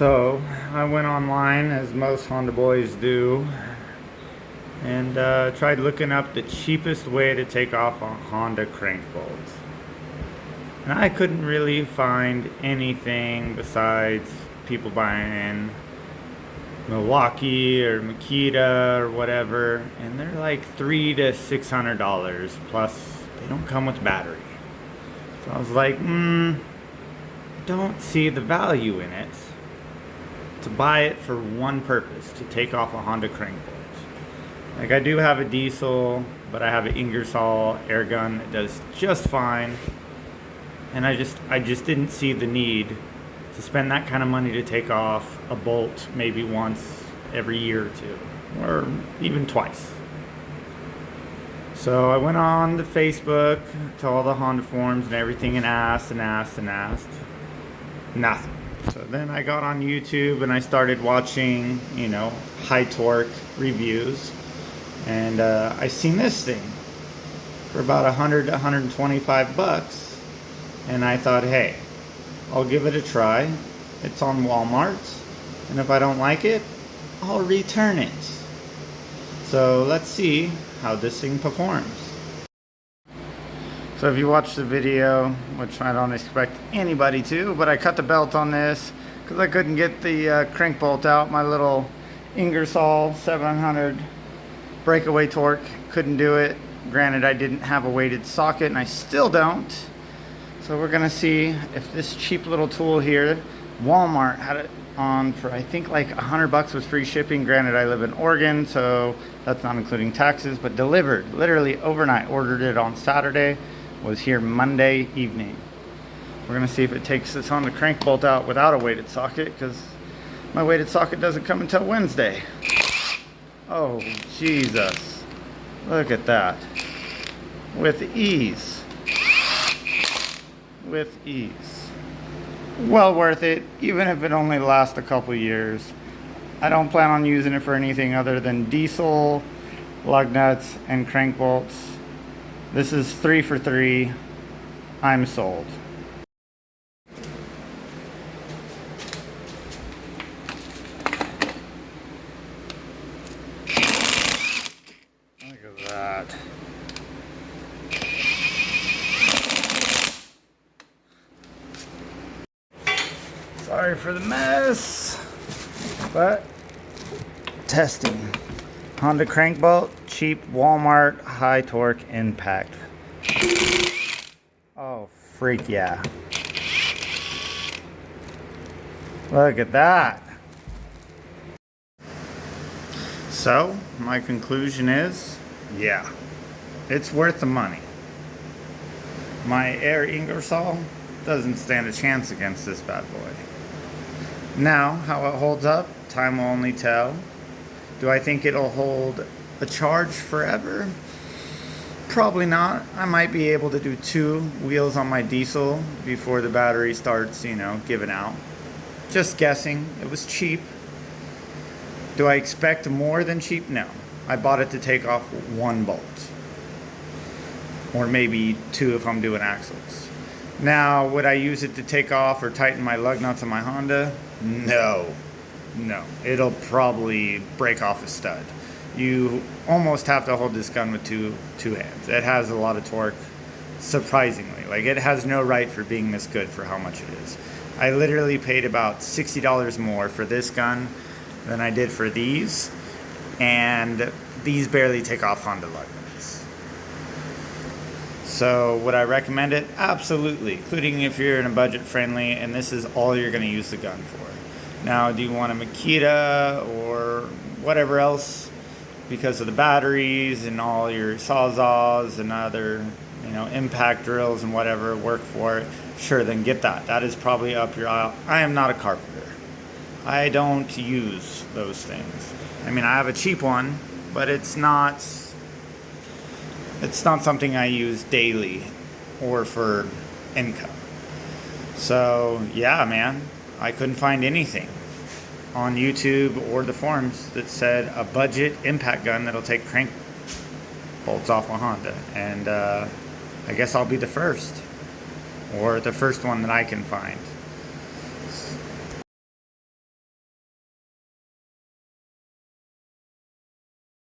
So I went online, as most Honda boys do, and tried looking up the cheapest way to take off a Honda crank bolt. And I couldn't really find anything besides people buying Milwaukee or Makita or whatever, and they're like $300 to $600 plus they don't come with battery. So I was like, I don't see the value in it to buy it for one purpose, to take off a Honda crank bolt. Like, I do have a diesel, but I have an Ingersoll air gun that does just fine, and I just didn't see the need to spend that kind of money to take off a bolt maybe once every year or two, or even twice. So I went on to Facebook, to all the Honda forums and everything, and asked. Nothing. So then I got on YouTube and I started watching, high torque reviews. And I seen this thing for about 100 to 125 bucks. And I thought, hey, I'll give it a try. It's on Walmart. And if I don't like it, I'll return it. So let's see how this thing performs. So if you watch the video, which I don't expect anybody to, but I cut the belt on this because I couldn't get the crank bolt out. My little Ingersoll 700 breakaway torque couldn't do it. Granted, I didn't have a weighted socket, and I still don't. So we're gonna see if this cheap little tool here, Walmart had it on for I think like 100 bucks with free shipping. Granted, I live in Oregon, so that's not including taxes, but delivered literally overnight. Ordered it on Saturday, was here Monday evening. We're gonna see if it takes this Honda crank bolt out without a weighted socket, because my weighted socket doesn't come until Wednesday. Oh, Jesus. Look at that. With ease. With ease. Well worth it, even if it only lasts a couple years. I don't plan on using it for anything other than diesel, lug nuts, and crank bolts. This is 3 for 3. I'm sold. Look at that. Sorry for the mess, but testing. Honda crank bolt, cheap Walmart high torque impact. Oh, freak yeah. Look at that. So, my conclusion is, yeah, it's worth the money. My Air Ingersoll doesn't stand a chance against this bad boy. Now, how it holds up, time will only tell. Do I think it'll hold a charge forever? Probably not. I might be able to do 2 wheels on my diesel before the battery starts, giving out. Just guessing. It was cheap. Do I expect more than cheap? No. I bought it to take off 1 bolt. Or maybe 2 if I'm doing axles. Now, would I use it to take off or tighten my lug nuts on my Honda? No. It'll probably break off a stud. You almost have to hold this gun with two hands. It has a lot of torque, surprisingly. Like, it has no right for being this good for how much it is. I literally paid about $60 more for this gun than I did for these, and these barely take off Honda lug nuts. So would I recommend it? Absolutely, including if you're in a budget friendly and this is all you're going to use the gun for. Now, do you want a Makita or whatever else because of the batteries and all your Sawzalls and other, impact drills and whatever work for it? Sure, then get that. That is probably up your aisle. I am not a carpenter. I don't use those things. I mean, I have a cheap one, but it's not something I use daily or for income. So, yeah, man. I couldn't find anything on YouTube or the forums that said a budget impact gun that'll take crank bolts off a Honda. And I guess I'll be the first, or the first one that I can find.